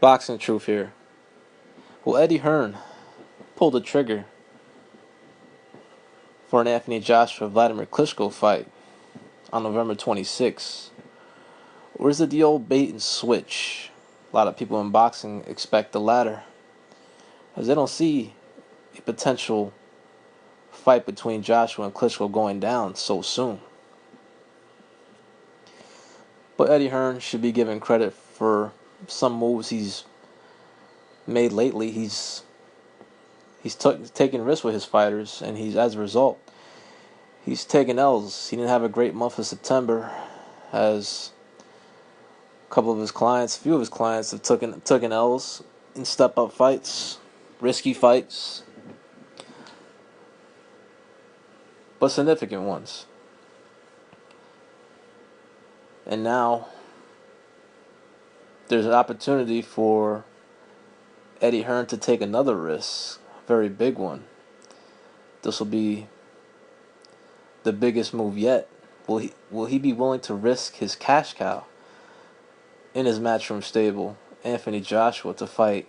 Boxing truth here. Will Eddie Hearn pull the trigger for an Anthony Joshua Wladimir Klitschko fight on November 26th? Or is it the old bait and switch? A lot of people in boxing expect the latter, as they don't see a potential fight between Joshua and Klitschko going down so soon. But Eddie Hearn should be given credit for some moves he's made lately. He's taken risks with his fighters, and as a result, he's taken L's. He didn't have a great month of September, as a few of his clients have taken L's in step up fights, risky fights, but significant ones. And now there's an opportunity for Eddie Hearn to take another risk, a very big one. This will be the biggest move yet. Will he be willing to risk his cash cow in his matchroom stable, Anthony Joshua, to fight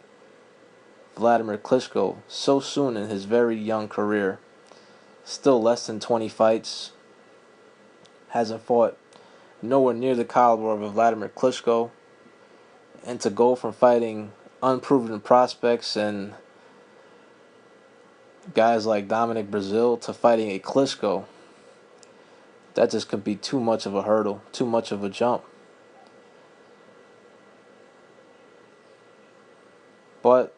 Wladimir Klitschko so soon in his very young career? Still less than 20 fights. Hasn't fought nowhere near the caliber of Wladimir Klitschko. And to go from fighting unproven prospects and guys like Dominic Brazil to fighting a Klitschko, that just could be too much of a hurdle, too much of a jump. But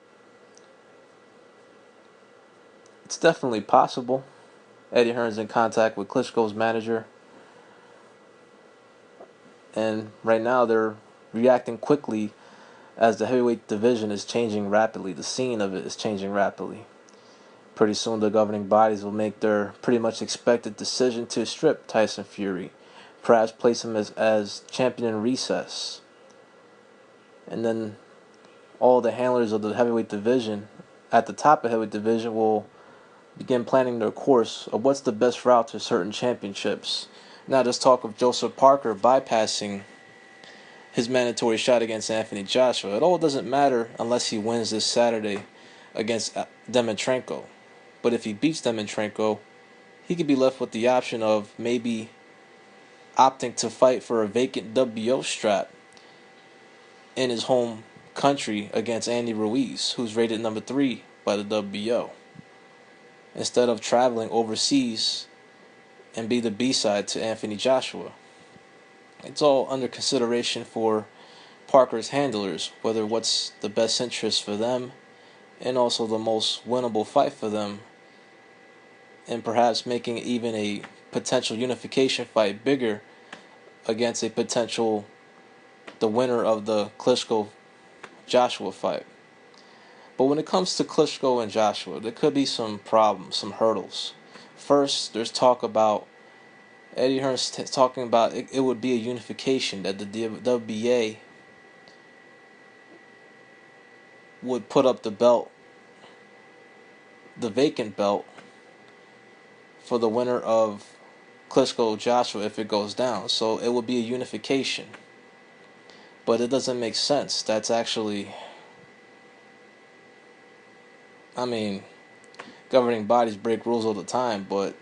it's definitely possible. Eddie Hearn's in contact with Klitschko's manager, and right now they're reacting quickly as the heavyweight division is changing rapidly. The scene of it is changing rapidly. Pretty soon the governing bodies will make their pretty much expected decision to strip Tyson Fury, perhaps place him as champion in recess. And then all the handlers of the heavyweight division at the top of heavyweight division will begin planning their course of what's the best route to certain championships. Now there's talk of Joseph Parker bypassing his mandatory shot against Anthony Joshua. It all doesn't matter unless he wins this Saturday against Demetrenko. But if he beats Demetrenko, he could be left with the option of maybe opting to fight for a vacant WO strap in his home country against Andy Ruiz, who's rated number 3 by the WO, instead of traveling overseas and be the B-side to Anthony Joshua. It's all under consideration for Parker's handlers, whether what's the best interest for them and also the most winnable fight for them, and perhaps making even a potential unification fight bigger against the winner of the Klitschko-Joshua fight. But when it comes to Klitschko and Joshua, there could be some problems, some hurdles. First, there's talk about Eddie Hearn's talking about it would be a unification, that the WBA would put up the belt, the vacant belt, for the winner of Klitschko-Joshua if it goes down. So it would be a unification. But it doesn't make sense. That's actually, governing bodies break rules all the time, but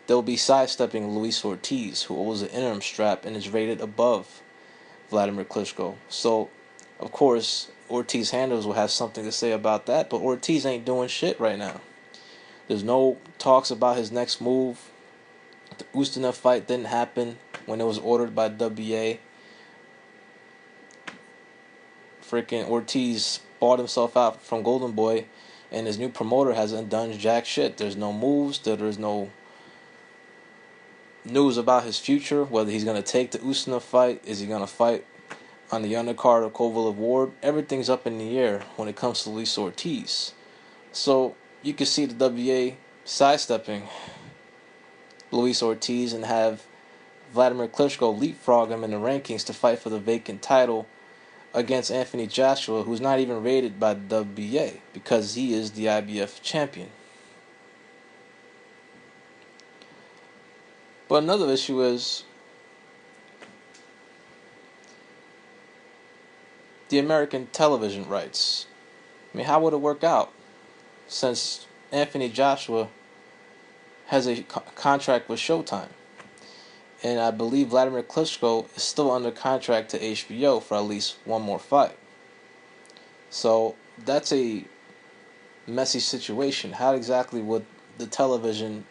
they'll be sidestepping Luis Ortiz, who owes an interim strap and is rated above Wladimir Klitschko. So, of course, Ortiz handlers will have something to say about that, but Ortiz ain't doing shit right now. There's no talks about his next move. The Ustinov fight didn't happen when it was ordered by WA. Freaking Ortiz bought himself out from Golden Boy, and his new promoter hasn't done jack shit. There's no moves. There's no news about his future, whether he's going to take the Ustinov fight. Is he going to fight on the undercard of Kovalev Ward? Everything's up in the air when it comes to Luis Ortiz. So you can see the WA sidestepping Luis Ortiz and have Wladimir Klitschko leapfrog him in the rankings to fight for the vacant title against Anthony Joshua, who's not even rated by the WBA because he is the IBF champion. But another issue is the American television rights. I mean, how would it work out? Since Anthony Joshua has a contract with Showtime. And I believe Wladimir Klitschko is still under contract to HBO for at least one more fight. So that's a messy situation. How exactly would the television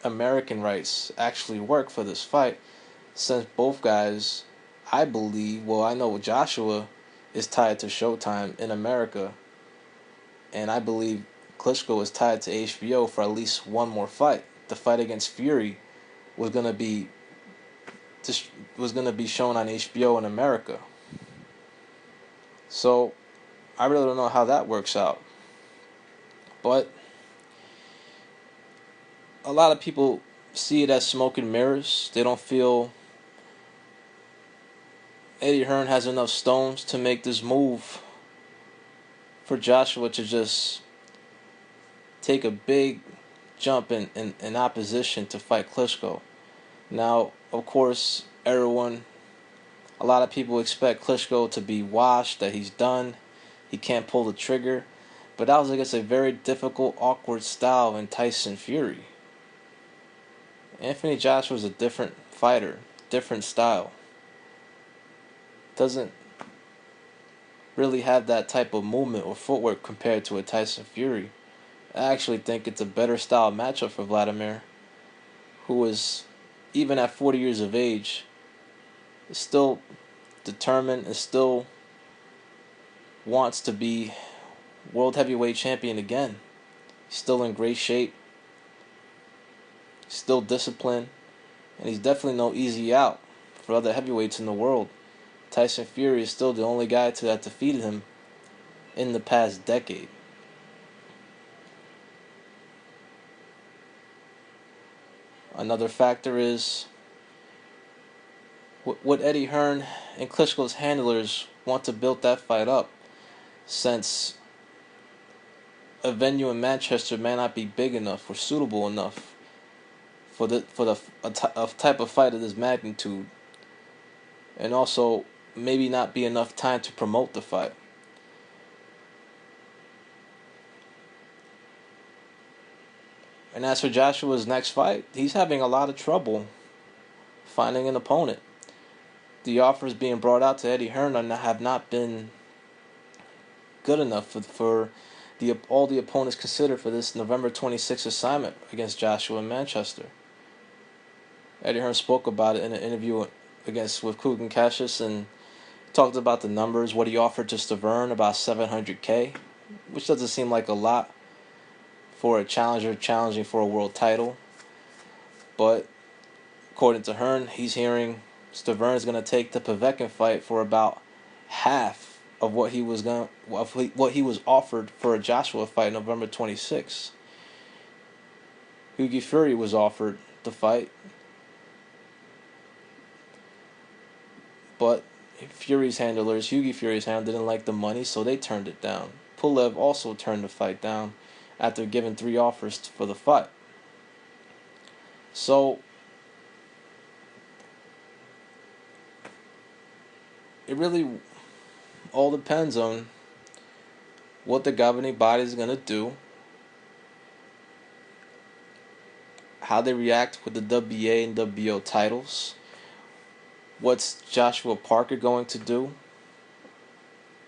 American rights actually work for this fight? Since both guys, I believe, well, I know Joshua is tied to Showtime in America, and I believe Klitschko is tied to HBO for at least one more fight. The fight against Fury was gonna be shown on HBO in America. So I really don't know how that works out. But a lot of people see it as smoke and mirrors. They don't feel Eddie Hearn has enough stones to make this move for Joshua to just take a big jump in opposition to fight Klitschko. Now, of course, a lot of people expect Klitschko to be washed, that he's done, he can't pull the trigger. But that was against a very difficult, awkward style in Tyson Fury. Anthony Joshua is a different fighter, different style. Doesn't really have that type of movement or footwork compared to a Tyson Fury. I actually think it's a better style matchup for Wladimir, who is, even at 40 years of age, is still determined and still wants to be world heavyweight champion again. He's still in great shape, still disciplined, and he's definitely no easy out for other heavyweights in the world. Tyson Fury is still the only guy to have defeated him in the past decade. Another factor is would Eddie Hearn and Klitschko's handlers want to build that fight up, since a venue in Manchester may not be big enough or suitable enough for a type of fight of this magnitude, and also maybe not be enough time to promote the fight. And as for Joshua's next fight, he's having a lot of trouble finding an opponent. The offers being brought out to Eddie Hearn have not been good enough for all the opponents considered for this November 26th assignment against Joshua in Manchester. Eddie Hearn spoke about it in an interview with Kugan Cassius and talked about the numbers, what he offered to Stavern, about $700K, which doesn't seem like a lot for a challenger challenging for a world title. But according to Hearn, he's hearing Stavern is going to take the Povetkin fight for about half of what he was offered for a Joshua fight November 26th. Hughie Fury was offered the fight, but Hughie Fury's handler didn't like the money, so they turned it down. Pulev also turned the fight down after giving 3 offers for the fight. So it really all depends on what the governing body is going to do, how they react with the WBA and WBO titles, what's Joshua Parker going to do,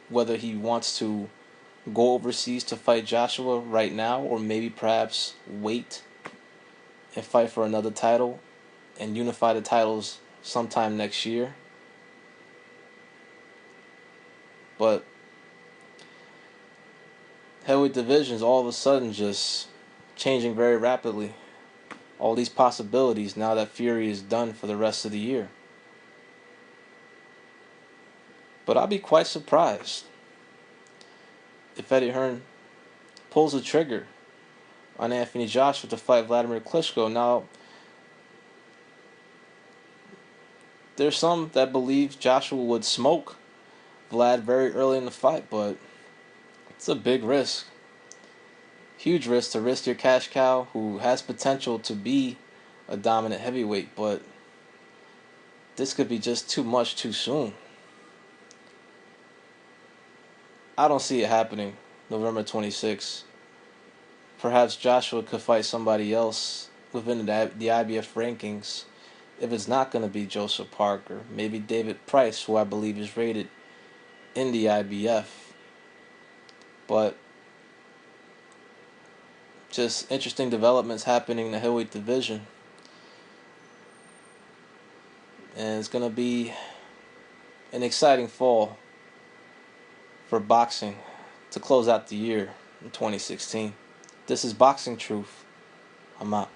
whether he wants to go overseas to fight Joshua right now, or maybe perhaps wait and fight for another title and unify the titles sometime next year. But heavyweight divisions all of a sudden just changing very rapidly. All these possibilities now that Fury is done for the rest of the year. But I'll be quite surprised if Eddie Hearn pulls the trigger on Anthony Joshua to fight Wladimir Klitschko. Now, there's some that believe Joshua would smoke Vlad very early in the fight, but it's a big risk. Huge risk to risk your cash cow who has potential to be a dominant heavyweight, but this could be just too much too soon. I don't see it happening November 26th. Perhaps Joshua could fight somebody else within the IBF rankings. If it's not going to be Joseph Parker, maybe David Price, who I believe is rated in the IBF. But just interesting developments happening in the heavyweight division. And it's going to be an exciting fall for boxing to close out the year in 2016. This is Boxing Truth. I'm out.